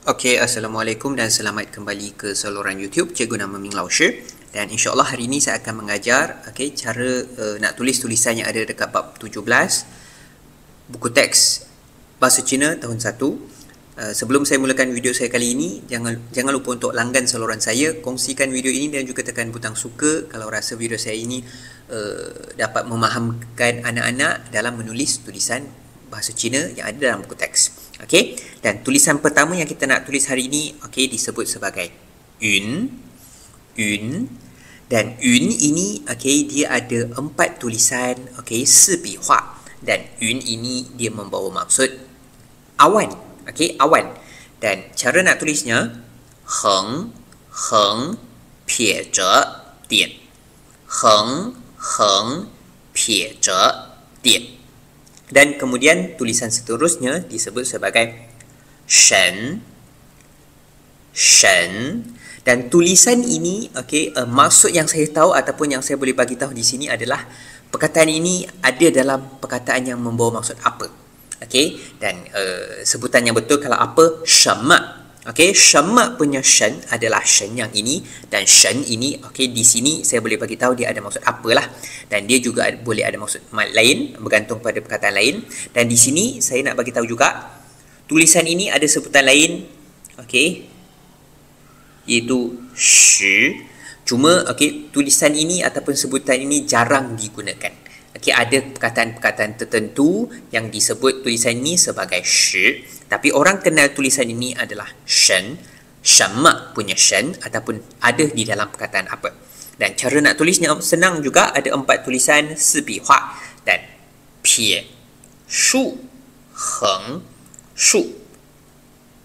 Okey, Assalamualaikum dan selamat kembali ke saluran YouTube Cikgu nama Ming Lao Shi. Dan insyaAllah hari ini saya akan mengajar cara nak tulis tulisan yang ada dekat bab 17 buku teks Bahasa Cina tahun 1. Sebelum saya mulakan video saya kali ini, jangan lupa untuk langgan saluran saya, kongsikan video ini dan juga tekan butang suka kalau rasa video saya ini dapat memahamkan anak-anak dalam menulis tulisan bahasa Cina yang ada dalam buku teks. Okey, dan tulisan pertama yang kita nak tulis hari ini disebut sebagai yun. Dan yun ini dia ada 4 tulisan, si bi hua, dan yun ini dia membawa maksud awan. Awan. Dan cara nak tulisnya heng pie zhe dian. Heng pie zhe dian. Dan kemudian tulisan seterusnya disebut sebagai shen. Dan tulisan ini maksud yang saya tahu ataupun yang saya boleh bagi tahu di sini adalah perkataan ini ada dalam perkataan yang membawa maksud apa. Dan sebutan yang betul kalau apa, shema. Shema punya shen adalah shen yang ini, dan shen ini di sini saya boleh bagi tahu dia ada maksud apalah, dan dia juga boleh ada maksud lain bergantung pada perkataan lain. Dan di sini saya nak bagi tahu juga tulisan ini ada sebutan lain, iaitu shi. Cuma tulisan ini ataupun sebutan ini jarang digunakan. Ada perkataan-perkataan tertentu yang disebut tulisan ini sebagai shi, tapi orang kenal tulisan ini adalah shen. Shema punya shen ataupun ada di dalam perkataan apa. Dan cara nak tulisnya senang juga, ada 4 tulisan, si bi hua dan pie shu heng shu.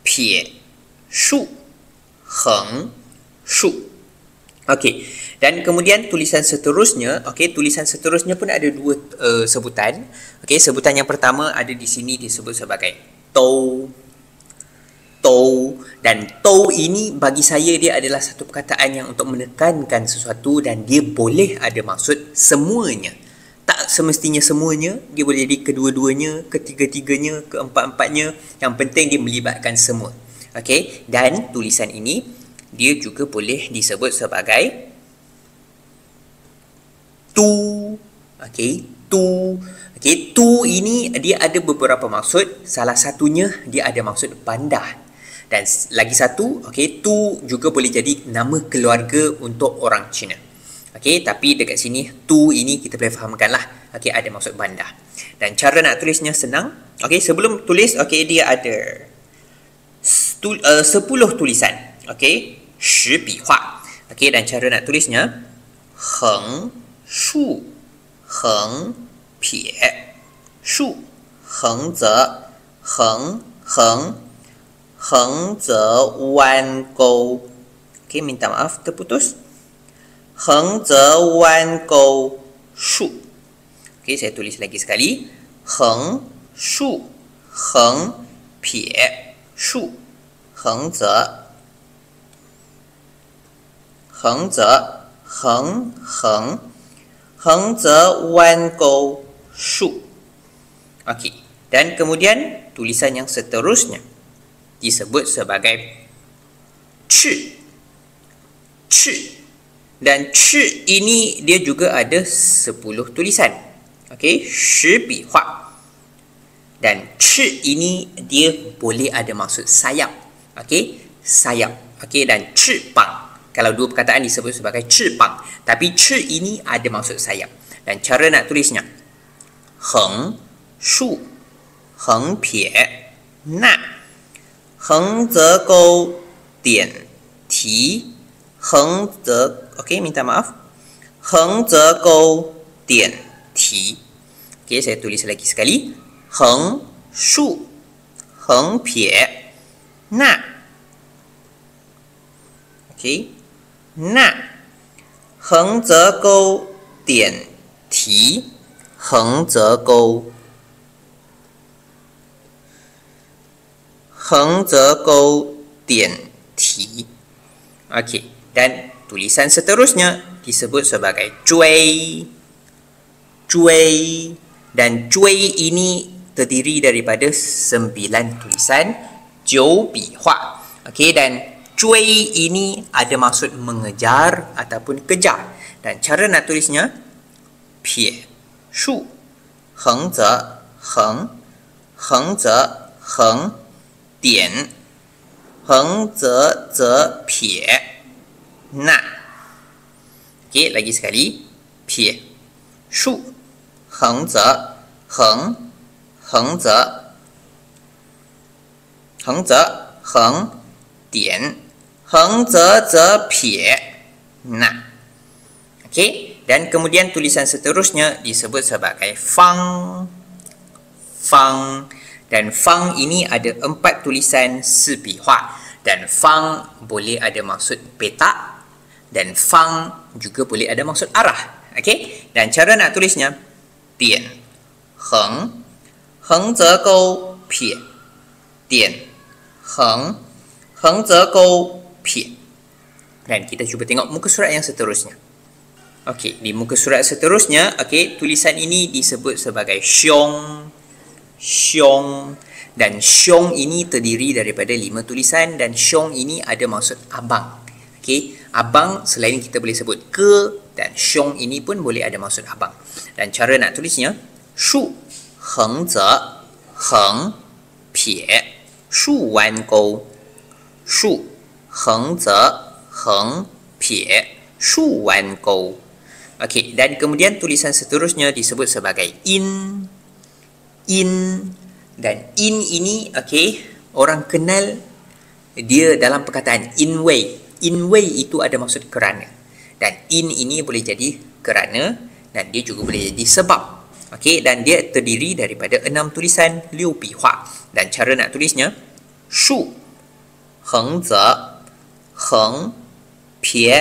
Pie shu heng shu. Dan kemudian tulisan seterusnya, tulisan seterusnya pun ada 2 sebutan. Sebutan yang pertama ada di sini disebut sebagai tou. Dan tou ini bagi saya dia adalah satu perkataan yang untuk menekankan sesuatu, dan dia boleh ada maksud semuanya. Tak semestinya semuanya, dia boleh jadi kedua-duanya, ketiga-tiganya, keempat-empatnya. Yang penting dia melibatkan semua. Dan tulisan ini dia juga boleh disebut sebagai tu. Tu ini dia ada beberapa maksud. Salah satunya dia ada maksud bandah. Dan lagi satu, tu juga boleh jadi nama keluarga untuk orang Cina. Tapi dekat sini tu ini kita boleh fahamkanlah, ada maksud bandah. Dan cara nak tulisnya senang. Sebelum tulis, dia ada 10 tulisan. Shi bi hua. Dan cara nak tulisnya heng shu heng pie shu heng ze wan gou. Minta maaf terputus. Heng ze wan gou shu. Saya tulis lagi sekali. Heng shu heng pie shu heng ze wan gou shu. Dan kemudian tulisan yang seterusnya disebut sebagai chi. Dan chi ini dia juga ada 10 tulisan. Shi bi hua. Dan chi ini dia boleh ada maksud sayap. Sayap. Dan chi pang. Kalau 2 perkataan disebut sebagai chi pang, tapi chi ini ada maksud sayap. Dan cara nak tulisnya heng shu heng pie na heng ze gou dian ti heng ze minta maaf heng ze gou dian ti. Saya tulis lagi sekali. Heng shu heng pie na那横泽沟点题横泽沟点题。Dan tulisan seterusnya disebut sebagai cuai. Dan cuai ini terdiri daripada 9 tulisan 9 笔画. Okey, dan cuai ini ada maksud mengejar ataupun kejar. Dan cara nak tulisnya pie shu heng ze heng dian heng ze pie na. Okey, lagi sekali pie shu heng ze heng dian heng ze pie na. Okey, dan kemudian tulisan seterusnya disebut sebagai fang. Dan fang ini ada 4 tulisan sipihua. Dan fang boleh ada maksud petak dan fang juga boleh ada maksud arah. Okey, dan cara nak tulisnya dian heng ze gou pie dian heng ze gou pie. Dan kita cuba tengok muka surat yang seterusnya. Okey, di muka surat seterusnya, okey, tulisan ini disebut sebagai xiong. Dan xiong ini terdiri daripada 5 tulisan dan xiong ini ada maksud abang. Okey, abang selain kita boleh sebut ke, dan xiong ini pun boleh ada maksud abang. Dan cara nak tulisnya shu heng ze heng pie shu wan gou. Shu heng ze heng pie shu wan gou. Okey, dan kemudian tulisan seterusnya disebut sebagai in. Dan in ini, okey, orang kenal dia dalam perkataan in way. In way itu ada maksud kerana. Dan in ini boleh jadi kerana dan dia juga boleh jadi sebab. Okey, dan dia terdiri daripada 6 tulisan liu bihua. Dan cara nak tulisnya shu heng ze heng pie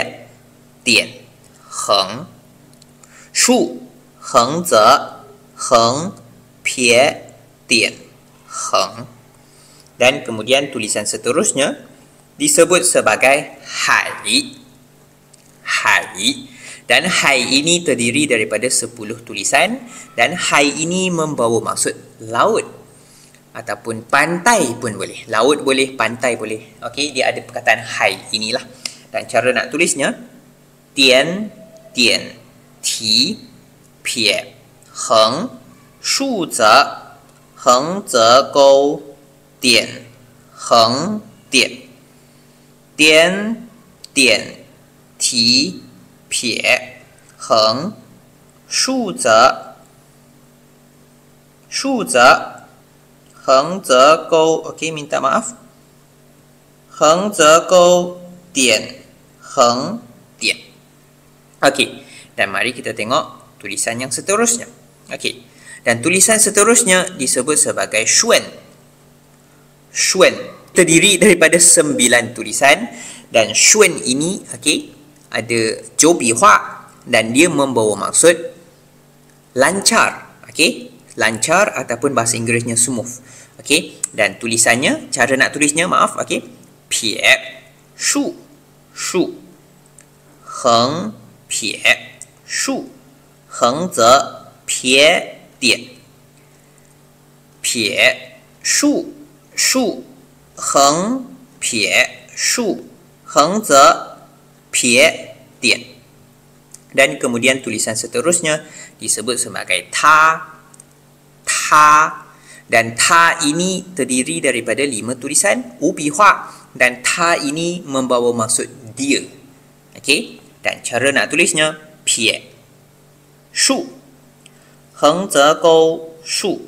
dian heng shu heng ze heng pie dian heng. Dan kemudian tulisan seterusnya disebut sebagai hai. Dan hai ini terdiri daripada 10 tulisan dan hai ini membawa maksud laut ataupun pantai pun boleh. Laut boleh, pantai boleh. Okey, dia ada perkataan hai inilah. Dan cara nak tulisnya dian ti pie heng shu ze heng ze gou dian heng dian ti pie heng shu ze heng ze gou. Okey, minta maaf, heng ze gou dian heng dian. Okey, dan mari kita tengok tulisan yang seterusnya. Okey, dan tulisan seterusnya disebut sebagai xuan. Terdiri daripada 9 tulisan dan xuan ini, okey, ada jiu bihua dan dia membawa maksud lancar. Okey, lancar ataupun bahasa Inggerisnya smooth. Okey, dan tulisannya, cara nak tulisnya, maaf, okey, pie shu heng pie shu heng ze pie dian pie shu heng pie shu heng ze pie dian. Dan kemudian tulisan seterusnya disebut sebagai ta. Dan ta ini terdiri daripada 5 tulisan u bihua dan ta ini membawa maksud dia. Okey, dan cara nak tulisnya pie shu heng ze gou shu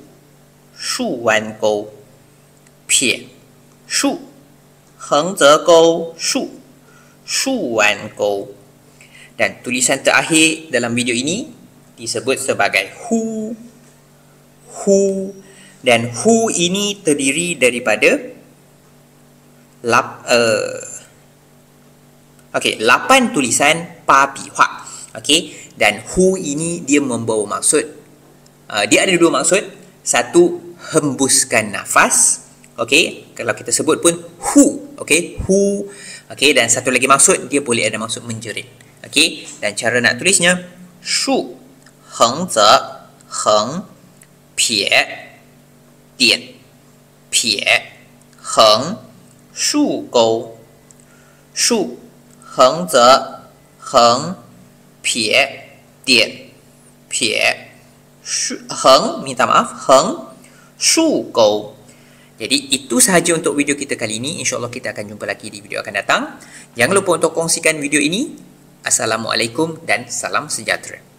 wan gou pie shu heng ze gou shu wan gou. Dan tulisan terakhir dalam video ini disebut sebagai hu. Dan hu ini terdiri daripada 8 tulisan pa bihua. Okey, dan hu ini dia membawa maksud, dia ada 2 maksud. Satu, hembuskan nafas. Okey, kalau kita sebut pun hu. Okey, hu. Okey, dan satu lagi maksud, dia boleh ada maksud menjerit. Okey, dan cara nak tulisnya shu heng ze heng pie dian pie heng 树钩，树横则横，撇点撇，横minta maaf横，树钩。Jadi itu sahaja untuk video kita kali ini. InsyaAllah kita akan jumpa lagi di video akan datang. Jangan lupa untuk kongsikan video ini. Assalamualaikum dan salam sejahtera.